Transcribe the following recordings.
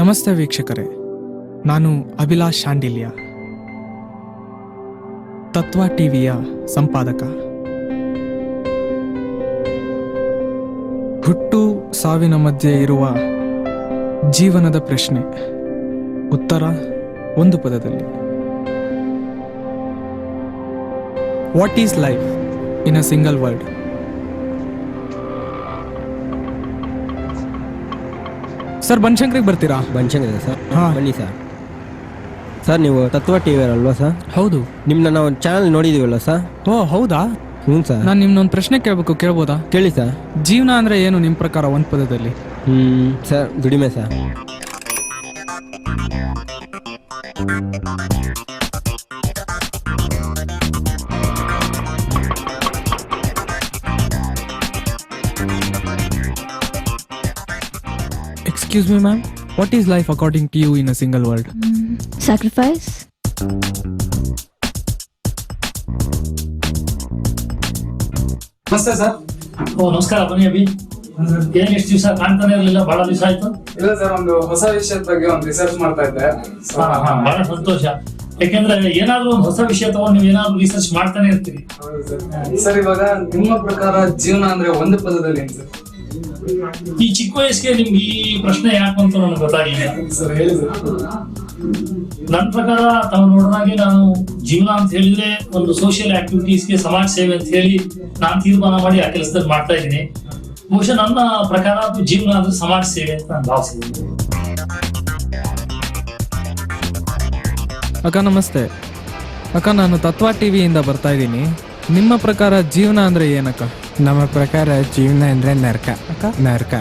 ನಮಸ್ತೆ ವೀಕ್ಷಕರೇ, ನಾನು ಅಭಿಲಾಷ್ ಶಾಂಡಿಲ್ಯ, ತತ್ವ ಟಿವಿಯ ಸಂಪಾದಕ. ಹುಟ್ಟು ಸಾವಿನ ಮಧ್ಯೆ ಇರುವ ಜೀವನದ ಪ್ರಶ್ನೆ, ಉತ್ತರ ಒಂದು ಪದದಲ್ಲಿ. What is life in a single word? Sir, ಬನಶಂಕರಿಗೆ ಬರ್ತೀರಾ? ಬನಶಂಕರಿ ಸರ್, ಹಾಂ ಬನ್ನಿ ಸರ್. ಸರ್, ನೀವು ತತ್ವ ಟಿ ವಿ ಅಲ್ವಾ ಸರ್? ಹೌದು. ನಿಮ್ಮನ್ನ ನಾವು ಚಾನಲ್ ನೋಡಿದೀವಲ್ಲ ಸರ್? ಓ ಹೌದಾ? ಹ್ಞೂ ಸರ್. ನಾನು ನಿಮ್ನೊಂದು ಪ್ರಶ್ನೆ ಕೇಳ್ಬೋದಾ? ಕೇಳಿ ಸರ್. ಜೀವನ ಅಂದ್ರೆ ಏನು ನಿಮ್ಮ ಪ್ರಕಾರ ಒಂದು ಪದದಲ್ಲಿ? ಸರ್, ದುಡಿಮೆ sir. Excuse me, ma'am. What is life according to you in a single word? Sacrifice. ನಮಸ್ತೆ ಸರ್. ನಮಸ್ಕಾರ. ಬನ್ನಿ ಅಭಿ. ಏನ್ ಎಷ್ಟು ದಿವಸ ಕಾಣ್ತಾನೆ ಇರಲಿಲ್ಲ, ಬಹಳ ದಿವಸ ಆಯ್ತು. ಇಲ್ಲ ಸರ್, ಒಂದು ಹೊಸ ವಿಷಯದ ಬಗ್ಗೆ ಒಂದು ರಿಸರ್ಚ್ ಮಾಡ್ತಾ ಇದ್ದೆ. ಬಹಳ ಸಂತೋಷ. ಯಾಕೆಂದ್ರೆ ಏನಾದ್ರು ಒಂದು ಹೊಸ ವಿಷಯ ತಗೊಂಡು ನೀವು ಏನಾದ್ರು ರಿಸರ್ಚ್ ಮಾಡ್ತಾನೆ ಇರ್ತೀರಿ. ಸರ್, ಇವಾಗ ನಿಮ್ಮ ಪ್ರಕಾರ ಜೀವನ ಅಂದ್ರೆ ಒಂದು ಪದದಲ್ಲಿ ಏನು ಸರ್? ಈ ಚಿಕ್ಕ ವಯಸ್ಸಿಗೆ ನಿಮ್ಗೆ ಈ ಪ್ರಶ್ನೆ ಯಾಕೆ ಅಂತ ನನಗೆ ಗೊತ್ತಾಗಿಲ್ಲ ಸರ್, ಹೇಳಿ ಸರ್. ನನ್ನ ಪ್ರಕಾರ ತಾವು ನೋಡಿದಾಗೆ ನಾನು ಜೀವನ ಅಂತ ಹೇಳಿದ್ರೆ ಒಂದು ಸೋಷಿಯಲ್ ಆಕ್ಟಿವಿಟೀಸ್ಗೆ, ಸಮಾಜ ಸೇವೆ ಅಂತ ಹೇಳಿ ನಾನು ತೀರ್ಮಾನ ಮಾಡಿ ಆ ಕೆಲಸದಲ್ಲಿ ಮಾಡ್ತಾ ಇದ್ದೀನಿ. ಬಹುಶಃ ನನ್ನ ಪ್ರಕಾರ ಜೀವನ ಅಂದ್ರೆ ಸಮಾಜ ಸೇವೆ ಅಂತ ನಾನು ಭಾವಿಸಿದ್ದೀನಿ. ಅಕ್ಕ ನಮಸ್ತೆ. ಅಕ್ಕ, ನಾನು ತತ್ವ ಟಿವಿಯಿಂದ ಬರ್ತಾ ಇದ್ದೀನಿ. ನಿಮ್ಮ ಪ್ರಕಾರ ಜೀವನ ಅಂದ್ರೆ ಏನಕ್ಕ? ನಮ್ಮ ಪ್ರಕಾರ ಜೀವನ ಅಂದ್ರೆ ನರಕ. ಅಕ್ಕ, ನರಕ.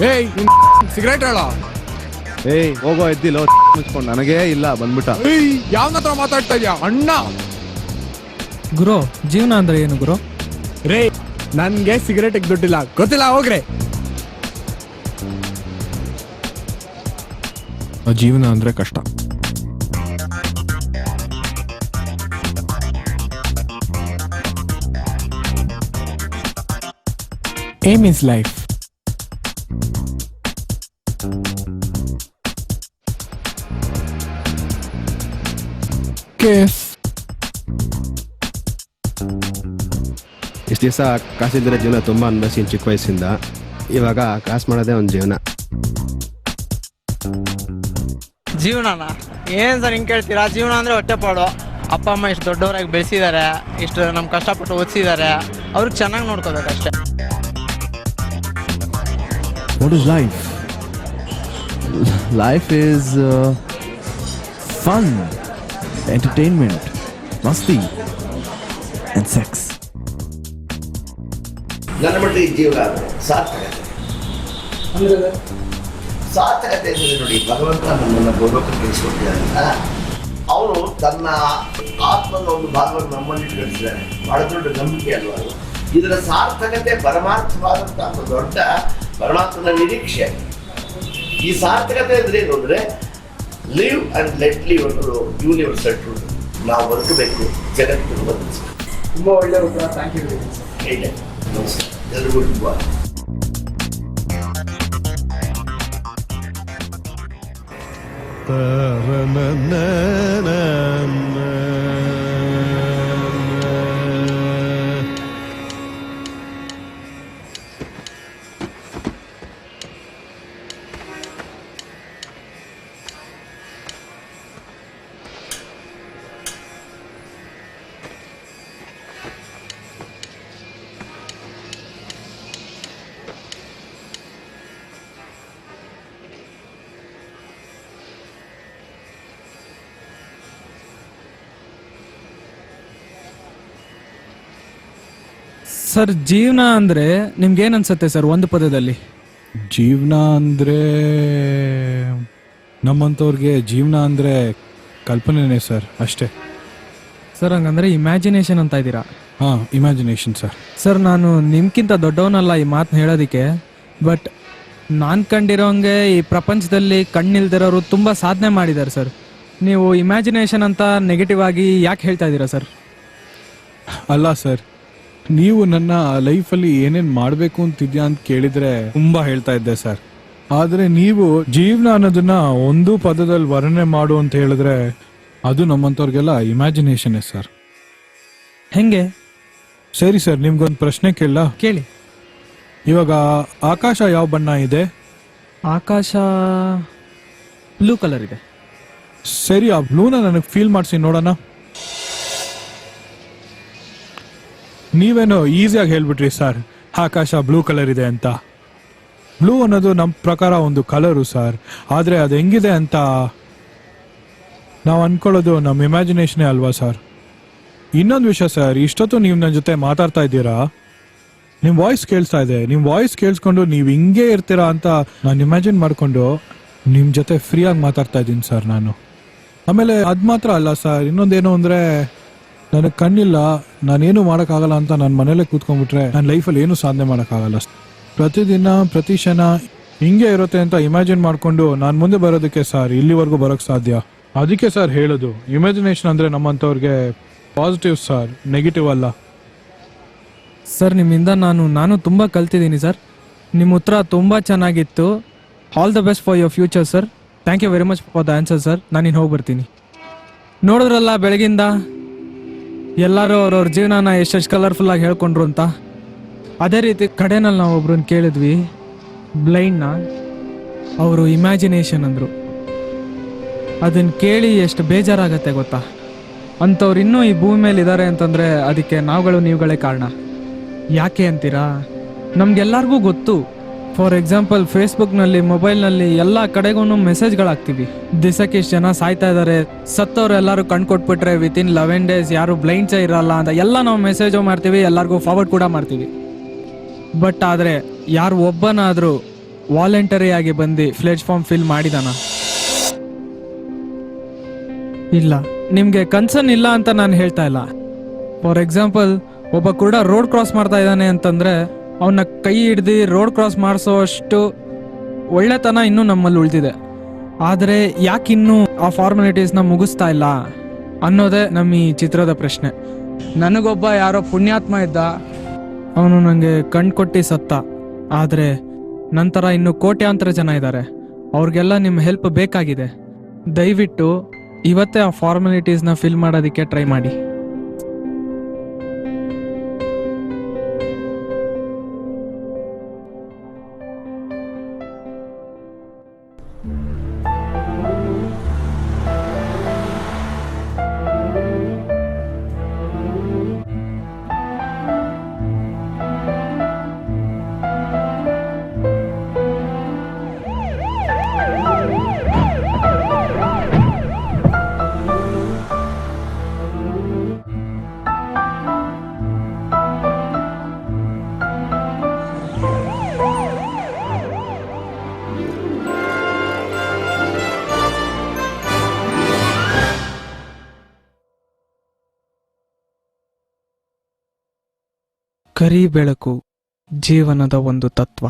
ಏಯ್, ಸಿಗರೇಟ್ ಹೇಳ. ಏಯ್, ಹೋಗೋ ಎದ್ದಿಲ್ಲ ಮುಚ್ಕೊಂಡು. ನನಗೇ ಇಲ್ಲ ಬಂದ್ಬಿಟ್ಟ. ಏಯ್, ಯಾವನ ಹತ್ರ ಮಾತಾಡ್ತಾ ಇದ್ಯಾ ಅಣ್ಣ? ಗುರು, ಜೀವನ ಅಂದ್ರೆ ಏನು ಗುರು? ರೇ, ನನ್ಗೆ ಸಿಗರೇಟ್ ದುಡ್ಡಿಲ್ಲ, ಗೊತ್ತಿಲ್ಲ, ಹೋಗ್ರೆ. ಜೀವನ ಅಂದ್ರೆ ಕಷ್ಟ. Aim is life. ಕೇಸ್. ಇಷ್ಟು ದಿವಸ ಕಾಸಿಲ್ದಿರೋ ಜೀವನ ತುಂಬ ಅನ್ಭವಿಸಿ ಚಿಕ್ಕ ವಯಸ್ಸಿಂದ. ಇವಾಗ ಕಾಸು ಮಾಡೋದೇ ಒಂದು ಜೀವನ. ಜೀವನನ ಏನು ಸರ್ ಹಿಂಗೆ ಕೇಳ್ತೀರಾ? ಜೀವನ ಅಂದರೆ ಹೊಟ್ಟೆಪಾಡು. ಅಪ್ಪ ಅಮ್ಮ ಇಷ್ಟು ದೊಡ್ಡವರಾಗಿ ಬೆಳೆಸಿದ್ದಾರೆ, ಇಷ್ಟು ನಮ್ಮ ಕಷ್ಟಪಟ್ಟು ಓದಿಸಿದ್ದಾರೆ, ಅವ್ರಿಗೆ ಚೆನ್ನಾಗಿ ನೋಡ್ಕೋಬೇಕಷ್ಟೆ. What is life? Life is fun, entertainment, masti and sex. ನನ್ನ ಮಟ್ಟಿಗೆ ಜೀವನ ಸಾರ್ಥಕತೆ. ಸಾರ್ಥಕತೆ ಅಂದರೆ ನೋಡಿ, ಭಗವಂತ ನಮ್ಮನ್ನು ಗೋಲೋಕಕ್ಕೆ ಕಳಿಸ್ಕೊಟ್ಟಿದ್ದಾನೆ. ಅವನು ತನ್ನ ಆತ್ಮನ ಒಂದು ಭಾಗವನ್ನು ನಮ್ಮಲ್ಲಿ ಕಳಿಸಿದ್ದಾನೆ. ಬಹಳ ದೊಡ್ಡ ನಂಬಿಕೆ ಅಲ್ವಾ ಅದು? ಇದರ ಸಾರ್ಥಕತೆ ಪರಮಾರ್ಥವಾದಂಥ ಒಂದು ದೊಡ್ಡ ಪರಮಾತ್ಮನ ನಿರೀಕ್ಷೆ. ಈ ಸಾರ್ಥಕತೆ ಅಂದ್ರೆ ಏನು ಅಂದರೆ ಲಿವ್ ಅಂಡ್ ಲೆಟ್ ಲಿವ್ ಅನ್ನೋದು ಯೂನಿವರ್ಸಲ್ ಟ್ರೂತ್. ನಾವು ಬದುಕಬೇಕು, ಜಗತ್ತನ್ನು ಬದುಕಿಸಬೇಕು. ತುಂಬಾ ಒಳ್ಳೆ ಉತ್ತರ. Thank you. ಹೇಳಿ, ನಮಸ್ಕಾರ ಎಲ್ರಿಗೂ. ತುಂಬ ಸರ್, ಜೀವನ ಅಂದ್ರೆ ನಿಮ್ಗೆ ಏನ್ ಅನ್ಸುತ್ತೆ ಸರ್ ಒಂದು ಪದದಲ್ಲಿ? ಜೀವನ ಅಂದ್ರೆ ನಮ್ಮಂಥವ್ರಿಗೆ ಜೀವನ ಅಂದ್ರೆ ಕಲ್ಪನೆನೇ ಸರ್, ಅಷ್ಟೇ. ಸರ್, ಹಂಗಂದ್ರೆ ಇಮ್ಯಾಜಿನೇಷನ್ ಅಂತ ಇದ್ದೀರಾ? ಹಾಂ, ಇಮ್ಯಾಜಿನೇಷನ್ ಸರ್. ಸರ್, ನಾನು ನಿಮ್ಗಿಂತ ದೊಡ್ಡವನಲ್ಲ ಈ ಮಾತನ್ನ ಹೇಳೋದಕ್ಕೆ. ಬಟ್ ನಾನು ಕಂಡಿರೋಂಗೆ ಈ ಪ್ರಪಂಚದಲ್ಲಿ ಕಣ್ಣಿಲ್ದಿರೋರು ತುಂಬ ಸಾಧನೆ ಮಾಡಿದ್ದಾರೆ ಸರ್. ನೀವು ಇಮ್ಯಾಜಿನೇಷನ್ ಅಂತ ನೆಗೆಟಿವ್ ಆಗಿ ಯಾಕೆ ಹೇಳ್ತಾ ಇದ್ದೀರಾ ಸರ್? ಅಲ್ಲ ಸರ್, ನೀವು ನನ್ನ ಲೈಫಲ್ಲಿ ಏನೇನು ಮಾಡಬೇಕು ಅಂತಿದ್ಯಾ ಅಂತ ಕೇಳಿದ್ರೆ ತುಂಬಾ ಹೇಳ್ತಾ ಇದ್ದೆ ಸರ್. ಆದರೆ ನೀವು ಜೀವನ ಅನ್ನೋದನ್ನ ಒಂದು ಪದದಲ್ಲಿ ವರ್ಣನೆ ಮಾಡು ಅಂತ ಹೇಳಿದ್ರೆ ಅದು ನಮ್ಮಂಥವ್ರಿಗೆಲ್ಲ ಇಮ್ಯಾಜಿನೇಷನ್ನೇ ಸರ್. ಹೆಂಗೆ? ಸರಿ ಸರ್, ನಿಮ್ಗೊಂದು ಪ್ರಶ್ನೆ ಕೇಳಲ್ಲ? ಕೇಳಿ. ಇವಾಗ ಆಕಾಶ ಯಾವ ಬಣ್ಣ ಇದೆ? ಆಕಾಶ ಬ್ಲೂ ಕಲರ್ ಇದೆ. ಸರಿ, ಆ ಬ್ಲೂನ ನನಗೆ ಫೀಲ್ ಮಾಡಿಸಿ ನೋಡೋಣ. ನೀವೇನೋ ಈಸಿಯಾಗಿ ಹೇಳ್ಬಿಟ್ರಿ ಸರ್, ಆಕಾಶ ಬ್ಲೂ ಕಲರ್ ಇದೆ ಅಂತ. ಬ್ಲೂ ಅನ್ನೋದು ನಮ್ಮ ಪ್ರಕಾರ ಒಂದು ಕಲರು ಸರ್. ಆದರೆ ಅದು ಹೆಂಗಿದೆ ಅಂತ ನಾವು ಅನ್ಕೊಳ್ಳೋದು ನಮ್ಮ ಇಮ್ಯಾಜಿನೇಷನೇ ಅಲ್ವಾ ಸರ್. ಇನ್ನೊಂದು ವಿಷಯ ಸರ್, ಇಷ್ಟೊತ್ತು ನೀವು ನನ್ನ ಜೊತೆ ಮಾತಾಡ್ತಾ ಇದ್ದೀರಾ, ನಿಮ್ಮ ವಾಯ್ಸ್ ಕೇಳಿಸ್ತಾ ಇದೆ. ನಿಮ್ಮ ವಾಯ್ಸ್ ಕೇಳಿಸ್ಕೊಂಡು ನೀವು ಹಿಂಗೆ ಇರ್ತೀರಾ ಅಂತ ನಾನು ಇಮ್ಯಾಜಿನ್ ಮಾಡಿಕೊಂಡು ನಿಮ್ಮ ಜೊತೆ ಫ್ರೀಯಾಗಿ ಮಾತಾಡ್ತಾ ಇದ್ದೀನಿ ಸರ್ ನಾನು. ಆಮೇಲೆ ಅದು ಮಾತ್ರ ಅಲ್ಲ ಸರ್, ಇನ್ನೊಂದೇನು ಅಂದರೆ ನನಗೆ ಕಣ್ಣಿಲ್ಲ, ನಾನೇನು ಮಾಡೋಕ್ಕಾಗಲ್ಲ ಅಂತ ನಾನು ಮನೇಲೇ ಕೂತ್ಕೊಂಡ್ಬಿಟ್ರೆ ನನ್ನ ಲೈಫಲ್ಲಿ ಏನೂ ಸಾಧನೆ ಮಾಡೋಕ್ಕಾಗಲ್ಲ. ಪ್ರತಿದಿನ ಪ್ರತಿ ಕ್ಷಣ ಹಿಂಗೆ ಇರುತ್ತೆ ಅಂತ ಇಮ್ಯಾಜಿನ್ ಮಾಡಿಕೊಂಡು ನಾನು ಮುಂದೆ ಬರೋದಕ್ಕೆ ಸರ್ ಇಲ್ಲಿವರೆಗೂ ಬರೋಕ್ಕೆ ಸಾಧ್ಯ. ಅದಕ್ಕೆ ಸರ್ ಹೇಳೋದು, ಇಮ್ಯಾಜಿನೇಷನ್ ಅಂದರೆ ನಮ್ಮಂಥವ್ರಿಗೆ ಪಾಸಿಟಿವ್ ಸರ್, ನೆಗೆಟಿವ್ ಅಲ್ಲ. ಸರ್ ನಿಮ್ಮಿಂದ ನಾನು ತುಂಬ ಕಲ್ತಿದ್ದೀನಿ ಸರ್. ನಿಮ್ಮ ಉತ್ತರ ತುಂಬ ಚೆನ್ನಾಗಿತ್ತು. All the best for your future sir. Thank you very much for the answer sir. ನಾನಿನ್ನು ಹೋಗಿ ಬರ್ತೀನಿ. ನೋಡಿದ್ರಲ್ಲ ಬೆಳಗಿಂದ ಎಲ್ಲರೂ ಅವ್ರವ್ರ ಜೀವನನ ಎಷ್ಟೆಷ್ಟು ಕಲರ್ಫುಲ್ಲಾಗಿ ಹೇಳ್ಕೊಂಡ್ರು ಅಂತ. ಅದೇ ರೀತಿ ಕಡೆನಲ್ಲಿ ನಾವು ಒಬ್ರನ್ನ ಕೇಳಿದ್ವಿ, ಬ್ಲೈಂಡ್ನ. ಅವರು ಇಮ್ಯಾಜಿನೇಷನ್ ಅಂದರು. ಅದನ್ನು ಕೇಳಿ ಎಷ್ಟು ಬೇಜಾರಾಗತ್ತೆ ಗೊತ್ತಾ. ಅಂಥವ್ರು ಇನ್ನೂ ಈ ಭೂಮಿ ಮೇಲೆ ಇದ್ದಾರೆ ಅಂತಂದರೆ ಅದಕ್ಕೆ ನೀವುಗಳೇ ಕಾರಣ. ಯಾಕೆ ಅಂತೀರಾ? ನಮಗೆಲ್ಲರಿಗೂ ಗೊತ್ತು. ಫಾರ್ ಎಕ್ಸಾಂಪಲ್ ಫೇಸ್ಬುಕ್ನಲ್ಲಿ, ಮೊಬೈಲ್ನಲ್ಲಿ ಎಲ್ಲ ಕಡೆಗೂ ಮೆಸೇಜ್ಗಳಾಗ್ತೀವಿ. ದಿಸಕ್ಕೆ ಇಷ್ಟು ಜನ ಸಾಯ್ತಾ ಇದ್ದಾರೆ, ಸತ್ತವ್ರು ಎಲ್ಲರೂ ಕಣ್ಕೊಟ್ಬಿಟ್ರೆ ವಿತಿನ್ 11 days ಯಾರು ಬ್ಲೈಂಡ್ಸೇ ಇರಲ್ಲ ಅಂತ ಎಲ್ಲ ನಾವು ಮೆಸೇಜು ಮಾಡ್ತೀವಿ, ಎಲ್ಲರಿಗೂ ಫಾರ್ವರ್ಡ್ ಕೂಡ ಮಾಡ್ತೀವಿ. ಬಟ್ ಆದರೆ ಯಾರು ಒಬ್ಬನಾದರೂ ವಾಲಂಟರಿ ಆಗಿ ಬಂದು ಫ್ಲೆಜ್ ಫಾರ್ಮ್ ಫಿಲ್ ಮಾಡಿದಾನ? ಇಲ್ಲ. ನಿಮಗೆ ಕನ್ಸರ್ನ್ ಇಲ್ಲ ಅಂತ ನಾನು ಹೇಳ್ತಾ ಇಲ್ಲ. ಫಾರ್ ಎಕ್ಸಾಂಪಲ್ ಒಬ್ಬ ಕೂಡ ರೋಡ್ ಕ್ರಾಸ್ ಮಾಡ್ತಾ ಇದ್ದಾನೆ ಅಂತಂದರೆ ಅವನ್ನ ಕೈ ಹಿಡ್ದು ರೋಡ್ ಕ್ರಾಸ್ ಮಾಡಿಸೋ ಅಷ್ಟು ಒಳ್ಳೆತನ ಇನ್ನೂ ನಮ್ಮಲ್ಲಿ ಉಳಿದಿದೆ. ಆದರೆ ಯಾಕಿನ್ನೂ ಆ ಫಾರ್ಮಾಲಿಟೀಸ್ನ ಮುಗಿಸ್ತಾ ಇಲ್ಲ ಅನ್ನೋದೇ ನಮ್ಮ ಈ ಚಿತ್ರದ ಪ್ರಶ್ನೆ. ನನಗೊಬ್ಬ ಯಾರೋ ಪುಣ್ಯಾತ್ಮ ಇದ್ದ, ಅವನು ನನಗೆ ಕಣ್ಣು ಕೊಟ್ಟು ಸತ್ತ. ಆದರೆ ನಂತರ ಇನ್ನೂ ಕೋಟ್ಯಾಂತರ ಜನ ಇದ್ದಾರೆ, ಅವ್ರಿಗೆಲ್ಲ ನಿಮ್ಮ ಹೆಲ್ಪ್ ಬೇಕಾಗಿದೆ. ದಯವಿಟ್ಟು ಇವತ್ತೇ ಆ ಫಾರ್ಮಾಲಿಟೀಸ್ನ ಫಿಲ್ ಮಾಡೋದಕ್ಕೆ ಟ್ರೈ ಮಾಡಿ. ಕರಿ ಬೆಳಕು ಜೀವನದ ಒಂದು ತತ್ವ.